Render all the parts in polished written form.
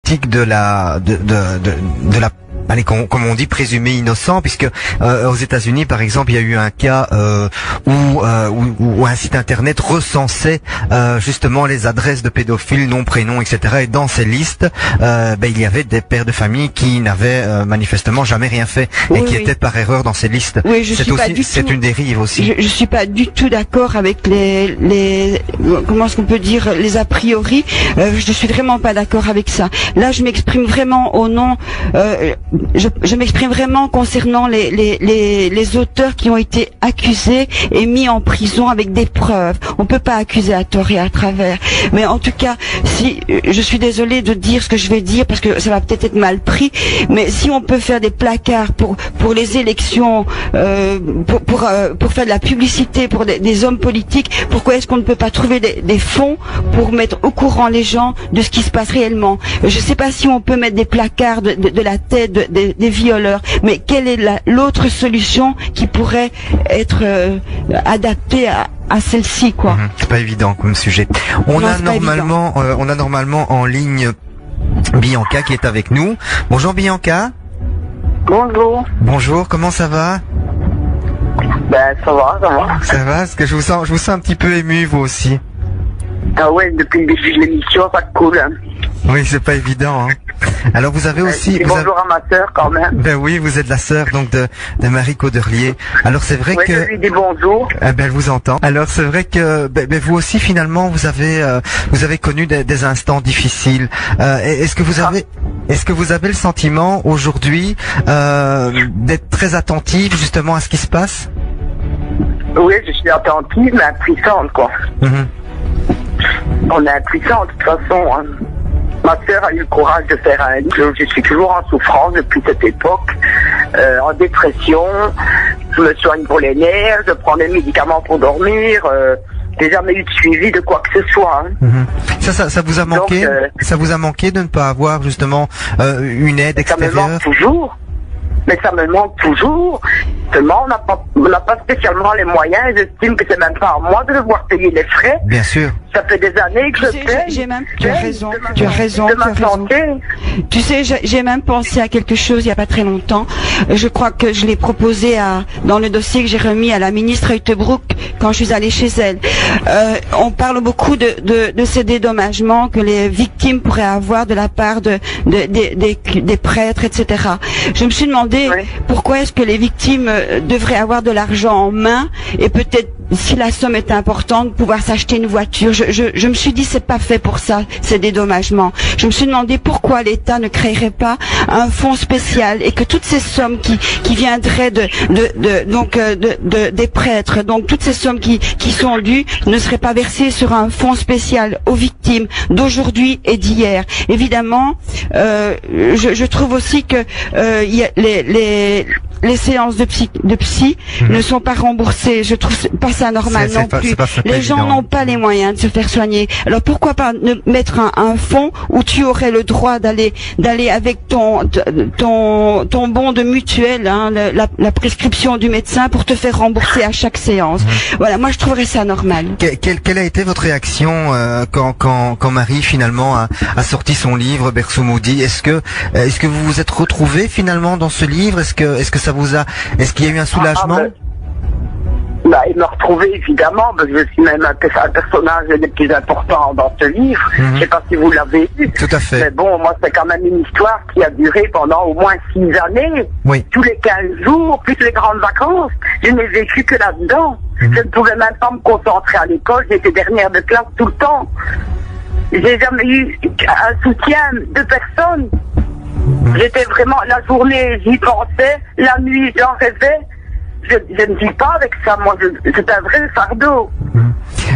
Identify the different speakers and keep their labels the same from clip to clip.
Speaker 1: politique de la allez, comme on dit, présumé innocent, puisque aux États-Unis, par exemple, il y a eu un cas où un site internet recensait justement les adresses de pédophiles, nom, prénom, etc. Et dans ces listes, il y avait des pères de famille qui n'avaient manifestement jamais rien fait et qui étaient par erreur dans ces listes.
Speaker 2: Oui,
Speaker 1: c'est une dérive aussi.
Speaker 2: Je suis pas du tout d'accord avec les comment est-ce qu'on peut dire, les a priori. Je suis vraiment pas d'accord avec ça. Là, je m'exprime vraiment au nom. Je m'exprime vraiment concernant les auteurs qui ont été accusés et mis en prison avec des preuves. On peut pas accuser à tort et à travers. Mais en tout cas, si je suis désolée de dire ce que je vais dire parce que ça va peut-être être mal pris, mais si on peut faire des placards pour les élections, pour faire de la publicité pour des hommes politiques, pourquoi est-ce qu'on ne peut pas trouver des fonds pour mettre au courant les gens de ce qui se passe réellement? Je sais pas si on peut mettre des placards de la tête des violeurs, mais quelle est l'autre solution qui pourrait être adaptée à celle-ci, quoi.
Speaker 1: C'est pas évident comme sujet. On a normalement en ligne Bianca qui est avec nous. Bonjour Bianca.
Speaker 3: Bonjour.
Speaker 1: Bonjour, comment ça va?
Speaker 3: Ben ça va.
Speaker 1: Ça va, parce que je vous sens un petit peu ému, vous aussi.
Speaker 3: Ah ouais, depuis le début de l'émission, ça coule.
Speaker 1: Oui, c'est pas évident, hein. Alors vous avez aussi...
Speaker 3: bonjour à ma sœur quand même.
Speaker 1: Ben oui, vous êtes la sœur donc de Marie Cauderlier. Alors c'est vrai que...
Speaker 3: Oui, je lui dis bonjour.
Speaker 1: Elle vous entend. Alors c'est vrai que vous aussi finalement vous avez connu des instants difficiles. Est-ce que vous avez le sentiment aujourd'hui d'être très attentive justement à ce qui se passe?
Speaker 3: Oui, je suis attentive mais impuissante, quoi. On est impuissant de toute façon, hein. Ma sœur a eu le courage de faire un livre. Je suis toujours en souffrance depuis cette époque, en dépression. Je me soigne pour les nerfs, je prends des médicaments pour dormir. J'ai jamais eu de suivi de quoi que ce soit. Hein.
Speaker 1: Ça vous a manqué? Donc, ça vous a manqué de ne pas avoir justement une aide extérieure?
Speaker 3: Ça me manque toujours. Mais ça me manque toujours. Seulement, on n'a pas spécialement les moyens. J'estime que c'est même pas à moi de devoir payer les frais.
Speaker 1: Bien sûr.
Speaker 3: Ça fait des années que je paye.
Speaker 2: Tu as raison. Tu sais, j'ai même pensé à quelque chose il y a pas très longtemps. Je crois que je l'ai proposé dans le dossier que j'ai remis à la ministre Hüttebroek quand je suis allée chez elle. On parle beaucoup de ces dédommagements que les victimes pourraient avoir de la part des prêtres, etc. Je me suis demandé pourquoi est-ce que les victimes devraient avoir de l'argent en main et peut-être, si la somme est importante, pouvoir s'acheter une voiture. Je me suis dit, c'est pas fait pour ça, ces dédommagements. Je me suis demandé pourquoi l'État ne créerait pas un fonds spécial et que toutes ces sommes qui viendraient des prêtres, donc toutes ces sommes qui sont dues, ne seraient pas versées sur un fonds spécial aux victimes d'aujourd'hui et d'hier. Évidemment, je trouve aussi que les séances de psy ne sont pas remboursées. Je trouve pas ça normal non plus. Les gens n'ont pas les moyens de se faire soigner. Alors pourquoi pas ne mettre un fonds où tu aurais le droit d'aller avec ton bon de mutuelle, hein, la prescription du médecin pour te faire rembourser à chaque séance. Voilà, moi je trouverais ça normal.
Speaker 1: Quelle a été votre réaction quand Marie finalement a sorti son livre Berceau maudit? Est-ce que vous vous êtes retrouvés finalement dans ce livre? Est-ce qu'il y a eu un soulagement?
Speaker 3: Il m'a retrouvé évidemment, parce que je suis même un personnage le plus important dans ce livre. Je sais pas si vous l'avez vu.
Speaker 1: Tout à fait.
Speaker 3: Mais bon, moi c'est quand même une histoire qui a duré pendant au moins 6 années.
Speaker 1: Oui.
Speaker 3: Tous les 15 jours, plus les grandes vacances. Je n'ai vécu que là-dedans. Je ne pouvais même pas me concentrer à l'école, j'étais dernière de classe tout le temps. J'ai jamais eu un soutien de personne. J'étais vraiment, la journée j'y pensais, la nuit j'en rêvais. Je ne vis pas avec ça, moi, c'est un vrai fardeau.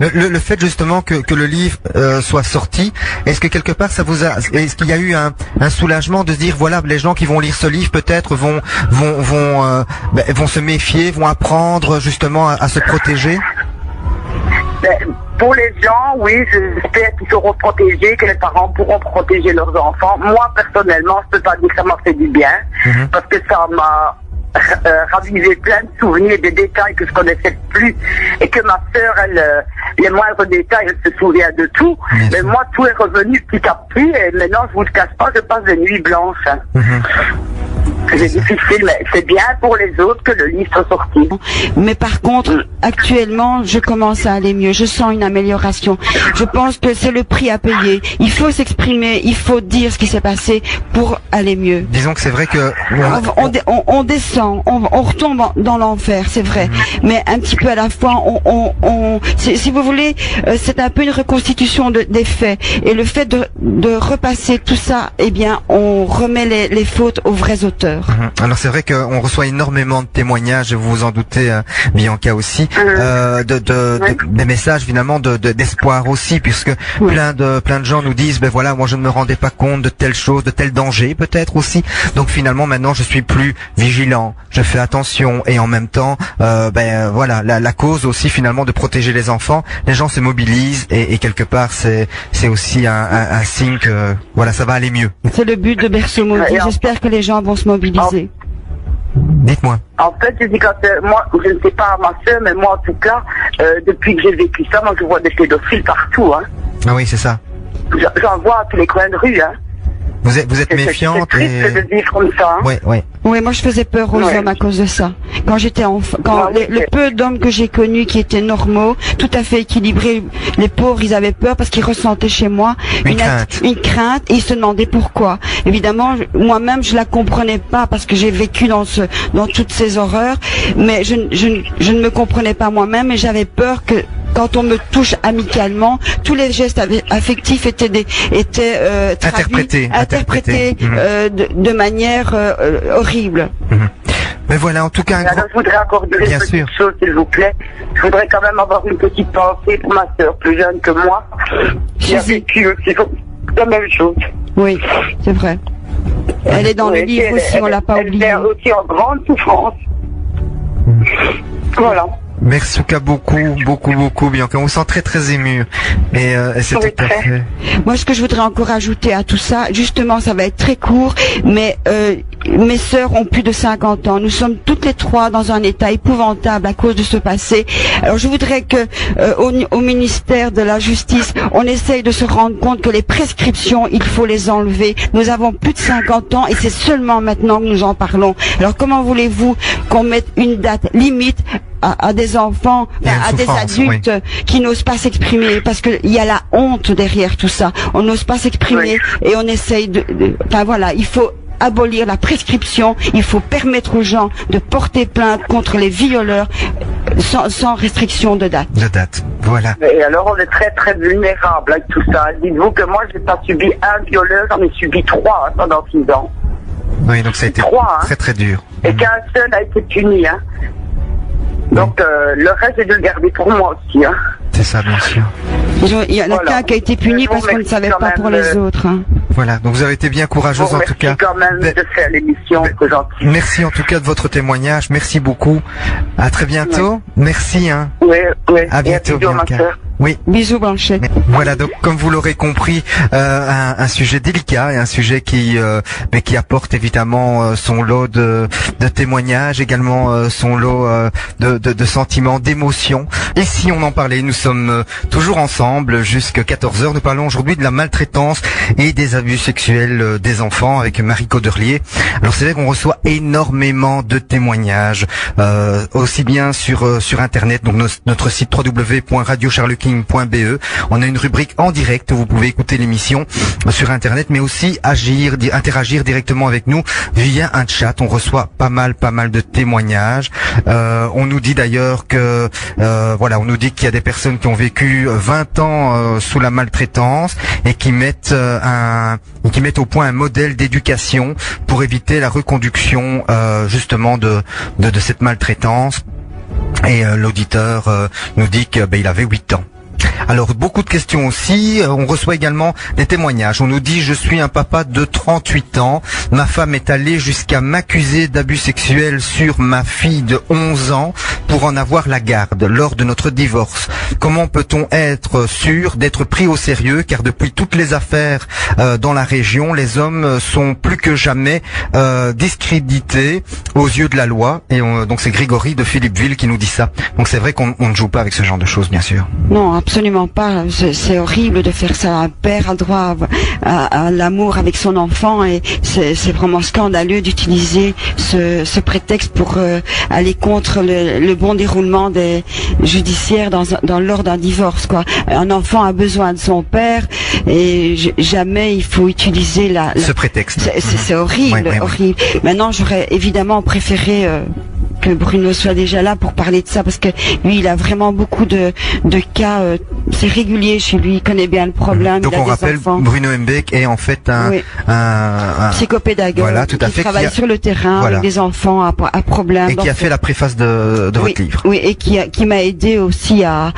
Speaker 1: Le fait justement que le livre soit sorti, est-ce que quelque part est-ce qu'il y a eu un soulagement de se dire voilà, les gens qui vont lire ce livre peut-être vont se méfier, vont apprendre justement à se protéger?
Speaker 3: Pour les gens, oui, j'espère qu'ils seront protégés, que les parents pourront protéger leurs enfants. Moi, personnellement, je peux pas dire que ça m'a fait du bien, parce que ça m'a ravivé plein de souvenirs, des détails que je connaissais plus, et que ma sœur, elle, les moindres détails, elle se souvient de tout.
Speaker 1: Bien
Speaker 3: Mais
Speaker 1: sûr.
Speaker 3: moi, tout est revenu petit à petit, et maintenant, je vous le cache pas, je passe des nuits blanches. Hein. C'est difficile, mais c'est bien pour les autres que le livre soit sorti.
Speaker 2: Mais par contre, actuellement, je commence à aller mieux. Je sens une amélioration. Je pense que c'est le prix à payer. Il faut s'exprimer, il faut dire ce qui s'est passé pour aller mieux.
Speaker 1: Disons que c'est vrai que
Speaker 2: On descend, on retombe dans l'enfer, c'est vrai. Mais un petit peu à la fois, si vous voulez, c'est un peu une reconstitution des faits. Et le fait de repasser tout ça, eh bien, on remet les fautes aux vrais auteurs.
Speaker 1: Alors c'est vrai qu'on reçoit énormément de témoignages, vous vous en doutez, Bianca aussi, des messages finalement d'espoir aussi, puisque plein de gens nous disent, ben voilà, moi je ne me rendais pas compte de telle chose, de tel danger peut-être aussi. Donc finalement maintenant je suis plus vigilant, je fais attention, et en même temps, voilà, la cause aussi finalement de protéger les enfants, les gens se mobilisent, et quelque part c'est aussi un signe que voilà, ça va aller mieux.
Speaker 2: C'est le but de Berceau Maudit. J'espère que les gens vont se mobiliser.
Speaker 1: Dites-moi.
Speaker 3: En fait, je dis quand moi, je ne sais pas ma soeur, mais moi en tout cas, depuis que j'ai vécu ça, moi je vois des pédophiles partout. Hein.
Speaker 1: Ah oui, c'est ça.
Speaker 3: J'en vois à tous les coins de rue. Hein.
Speaker 1: Vous êtes méfiante.
Speaker 3: C'est triste de vivre comme ça. Hein.
Speaker 1: Ouais.
Speaker 2: Oui, moi je faisais peur aux hommes à cause de ça. Quand j'étais enfant, le peu d'hommes que j'ai connus qui étaient normaux, tout à fait équilibrés, les pauvres, ils avaient peur parce qu'ils ressentaient chez moi une crainte, et ils se demandaient pourquoi. Évidemment, moi-même je la comprenais pas parce que j'ai vécu dans toutes ces horreurs, mais je ne me comprenais pas moi-même, et j'avais peur que quand on me touche amicalement, tous les gestes affectifs étaient
Speaker 1: interprétés
Speaker 2: de manière horrible.
Speaker 1: Mais voilà, en tout cas,
Speaker 3: alors, je voudrais encore dire une petite chose, s'il vous plaît. Je voudrais quand même avoir une petite pensée pour ma sœur plus jeune que moi, qui a vécu aussi la même chose.
Speaker 2: Oui, c'est vrai. Elle est dans le livre aussi, on l'a pas oublié.
Speaker 3: Elle est aussi en grande souffrance. Voilà.
Speaker 1: Merci en tout cas beaucoup, Bianca. On vous sent très très ému. Et c'est tout à fait.
Speaker 2: Moi, ce que je voudrais encore ajouter à tout ça, justement, ça va être très court, mais mes sœurs ont plus de 50 ans. Nous sommes toutes les trois dans un état épouvantable à cause de ce passé. Alors, je voudrais que au ministère de la Justice, on essaye de se rendre compte que les prescriptions, il faut les enlever. Nous avons plus de 50 ans et c'est seulement maintenant que nous en parlons. Alors, comment voulez-vous qu'on mette une date limite à des enfants, à des adultes qui n'osent pas s'exprimer, parce qu'il y a la honte derrière tout ça. On n'ose pas s'exprimer et on essaye enfin voilà, il faut abolir la prescription, il faut permettre aux gens de porter plainte contre les violeurs sans restriction de date.
Speaker 1: Voilà.
Speaker 3: Et alors on est très très vulnérable avec tout ça. Dites-vous que moi j'ai pas subi un violeur, j'en ai subi 3 pendant 6 ans.
Speaker 1: Oui, donc ça a été
Speaker 3: 3,
Speaker 1: très très dur.
Speaker 3: Et qu'un seul a été puni. Hein. Donc le reste j'ai dû le garder pour moi aussi. Hein.
Speaker 1: C'est ça, bien sûr.
Speaker 2: Il y en a qu'un qui a été puni parce qu'on ne savait pas pour les autres. Hein.
Speaker 1: Voilà, donc vous avez été bien courageuse en tout cas.
Speaker 3: Merci quand même de faire l'émission, c'est gentil.
Speaker 1: Merci en tout cas de votre témoignage, merci beaucoup. À très bientôt. Merci. Hein.
Speaker 3: Oui.
Speaker 1: À bientôt, Bianca. Oui.
Speaker 2: Bisous, Blanchet.
Speaker 1: Voilà, donc comme vous l'aurez compris, un sujet délicat et un sujet qui apporte évidemment son lot de témoignages, également son lot de sentiments, d'émotions. Et si on en parlait, nous sommes toujours ensemble jusqu'à 14h. Nous parlons aujourd'hui de la maltraitance et des abus sexuels des enfants avec Marie Cauderlier. Alors c'est vrai qu'on reçoit énormément de témoignages, aussi bien sur internet, donc notre site www.radiocharlequin.be. On a une rubrique en direct où vous pouvez écouter l'émission sur internet, mais aussi interagir directement avec nous via un chat. On reçoit pas mal de témoignages. On nous dit d'ailleurs que on nous dit qu'il y a des personnes qui ont vécu 20 ans sous la maltraitance et qui mettent au point un modèle d'éducation pour éviter la reconduction justement de cette maltraitance. Et l'auditeur nous dit que il avait 8 ans. Alors, beaucoup de questions aussi. On reçoit également des témoignages. On nous dit, je suis un papa de 38 ans. Ma femme est allée jusqu'à m'accuser d'abus sexuels sur ma fille de 11 ans pour en avoir la garde lors de notre divorce. Comment peut-on être sûr d'être pris au sérieux? Car depuis toutes les affaires dans la région, les hommes sont plus que jamais discrédités aux yeux de la loi. Et donc c'est Grégory de Philippeville qui nous dit ça. Donc c'est vrai qu'on ne joue pas avec ce genre de choses, bien sûr.
Speaker 2: Non, absolument pas. C'est horrible de faire ça. Un père a droit à l'amour avec son enfant et c'est vraiment scandaleux d'utiliser ce prétexte pour aller contre le bon déroulement des judiciaires lors d'un divorce, quoi. Un enfant a besoin de son père et jamais il faut utiliser ce
Speaker 1: prétexte.
Speaker 2: C'est horrible, horrible. Maintenant, j'aurais évidemment préféré que Bruno soit déjà là pour parler de ça, parce que lui, il a vraiment beaucoup de cas, c'est régulier chez lui, il connaît bien le problème.
Speaker 1: Donc on rappelle, Bruno Hembeck est en fait un
Speaker 2: psychopédague,
Speaker 1: voilà, tout à fait,
Speaker 2: qui travaille sur le terrain avec des enfants à problème.
Speaker 1: Et qui a fait la préface de votre livre.
Speaker 2: Oui, et qui m'a aidé aussi à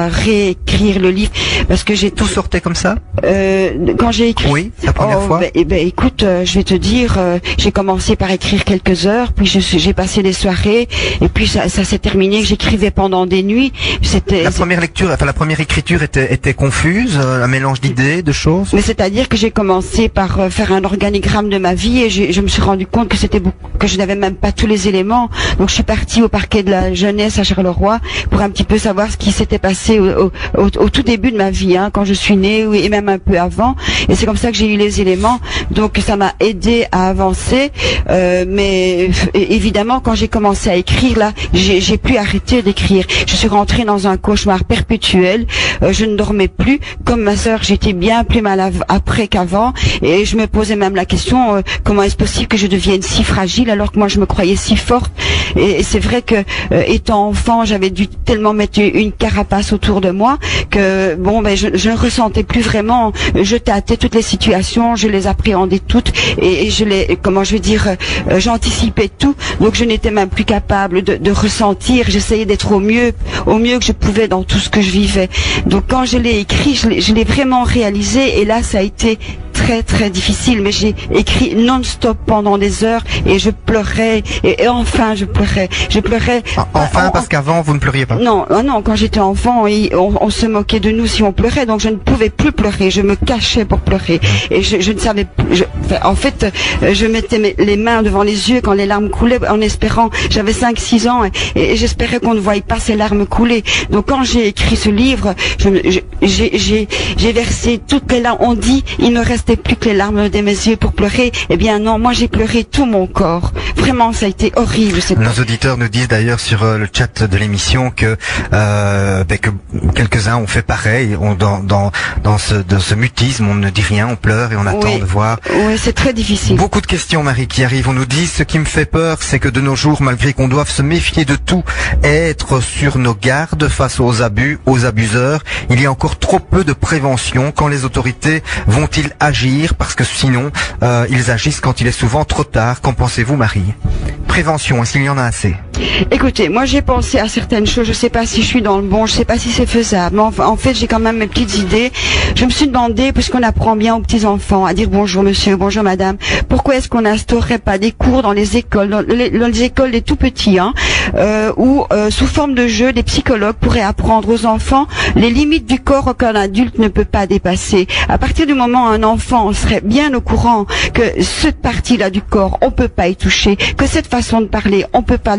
Speaker 2: réécrire le livre, parce que
Speaker 1: Tout sortait comme ça
Speaker 2: quand j'ai écrit.
Speaker 1: Oui, la première fois.
Speaker 2: Écoute, je vais te dire, j'ai commencé par écrire quelques heures, puis j'ai passé des soirées, et puis ça s'est terminé. J'écrivais pendant des nuits. La
Speaker 1: première écriture était confuse, un mélange d'idées, de choses.
Speaker 2: Mais c'est-à-dire que j'ai commencé par faire un organigramme de ma vie, et je me suis rendu compte que je n'avais même pas tous les éléments. Donc je suis partie au parquet de la jeunesse à Charleroi pour un petit peu savoir ce qui s'était passé au tout début de ma vie, quand je suis née, et même un peu avant. Et c'est comme ça que j'ai eu les éléments. Donc ça m'a aidé à avancer. Mais évidemment, quand j'ai commencé à écrire, là, j'ai pu arrêter d'écrire. Je suis rentrée dans un cauchemar perpétuel. Je ne dormais plus. Comme ma sœur, j'étais bien plus mal après qu'avant. Et je me posais même la question, comment est-ce possible que je devienne si fragile alors que moi je me croyais si forte? Et c'est vrai que étant enfant, j'avais dû tellement mettre une carapace autour de moi que je ne ressentais plus vraiment. Je tâtais toutes les situations, je les appréhendais toutes et j'anticipais tout. Donc je n'étais même plus capable de ressentir. J'essayais d'être au mieux que je pouvais dans tout ce que je vivais. Donc quand je l'ai écrit, je l'ai vraiment réalisé, et là ça a été très très difficile, mais j'ai écrit non-stop pendant des heures et je pleurais et enfin je pleurais.
Speaker 1: Parce qu'avant vous ne pleuriez pas.
Speaker 2: Non, quand j'étais enfant, on se moquait de nous si on pleurait, donc je ne pouvais plus pleurer, je me cachais pour pleurer et je ne savais plus. Je mettais les mains devant les yeux quand les larmes coulaient en espérant. J'avais 5-6 ans et j'espérais qu'on ne voyait pas ces larmes couler. Donc quand j'ai écrit ce livre, j'ai versé toutes les larmes. On dit il ne restait plus que les larmes de mes yeux pour pleurer. Eh bien non, moi j'ai pleuré tout mon corps. Vraiment, ça a été horrible.
Speaker 1: Nos auditeurs nous disent d'ailleurs sur le chat de l'émission que quelques-uns ont fait pareil. Dans ce mutisme, on ne dit rien, on pleure et on attend de voir.
Speaker 2: Oui, c'est très difficile.
Speaker 1: Beaucoup de questions, Marie, qui arrivent. On nous dit, ce qui me fait peur, c'est que de nos jours, malgré qu'on doive se méfier de tout, être sur nos gardes face aux abus, aux abuseurs, il y a encore trop peu de prévention. Quand les autorités vont-ils agir? Parce que sinon, ils agissent quand il est souvent trop tard. Qu'en pensez-vous, Marie? Prévention, est-ce qu'il y en a assez?
Speaker 2: Écoutez, moi j'ai pensé à certaines choses, je sais pas si je suis dans le bon, je sais pas si c'est faisable, mais en fait j'ai quand même mes petites idées. Je me suis demandé, puisqu'on apprend bien aux petits enfants à dire bonjour monsieur, bonjour madame, pourquoi est-ce qu'on n'instaurerait pas des cours dans les écoles, dans les écoles des tout petits, où sous forme de jeu, des psychologues pourraient apprendre aux enfants les limites du corps qu'un adulte ne peut pas dépasser. À partir du moment où un enfant serait bien au courant que cette partie-là du corps, on peut pas y toucher, que cette façon de parler, on peut pas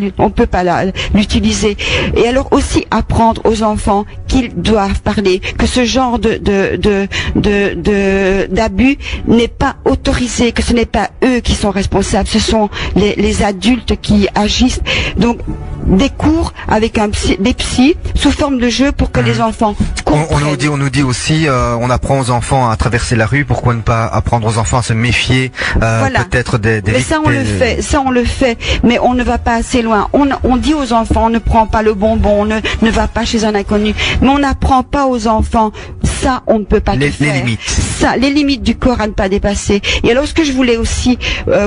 Speaker 2: l'utiliser. Et alors aussi apprendre aux enfants qu'ils doivent parler, que ce genre d'abus n'est pas autorisé, que ce n'est pas eux qui sont responsables, ce sont les adultes qui agissent. Donc des cours avec des psys sous forme de jeu pour que les enfants comprennent.
Speaker 1: On nous dit aussi, on apprend aux enfants à traverser la rue, pourquoi ne pas apprendre aux enfants à se méfier, peut-être des
Speaker 2: mais ça on le fait, mais on ne va pas assez loin. On dit aux enfants, on ne prend pas le bonbon, on ne va pas chez un inconnu, Mais on n'apprend pas aux enfants. Ça, on ne peut pas tout faire.
Speaker 1: Les limites.
Speaker 2: Ça, les limites du corps à ne pas dépasser. Et alors, ce que je voulais aussi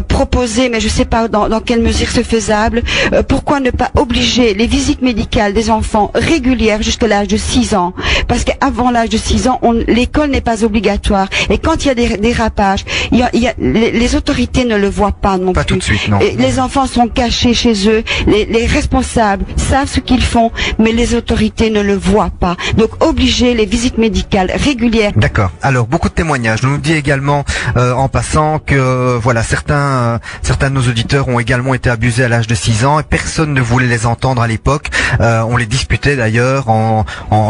Speaker 2: proposer, mais je ne sais pas dans quelle mesure c'est faisable, pourquoi ne pas obliger les visites médicales des enfants régulières jusqu'à l'âge de 6 ans? Parce qu'avant l'âge de 6 ans, l'école n'est pas obligatoire. Et quand il y a des dérapages, les autorités ne le voient pas non plus.
Speaker 1: Pas tout de suite, non.
Speaker 2: Et les enfants sont cachés chez eux. Les responsables savent ce qu'ils font, mais les autorités ne le voient pas. Donc, obliger les visites médicales régulières.
Speaker 1: D'accord. Alors, beaucoup de témoignages. On nous dit également, en passant, que voilà, certains de nos auditeurs ont également été abusés à l'âge de 6 ans et personne ne voulait les entendre à l'époque. On les disputait d'ailleurs en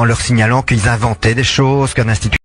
Speaker 1: leur signalant qu'ils inventaient des choses, qu'un institut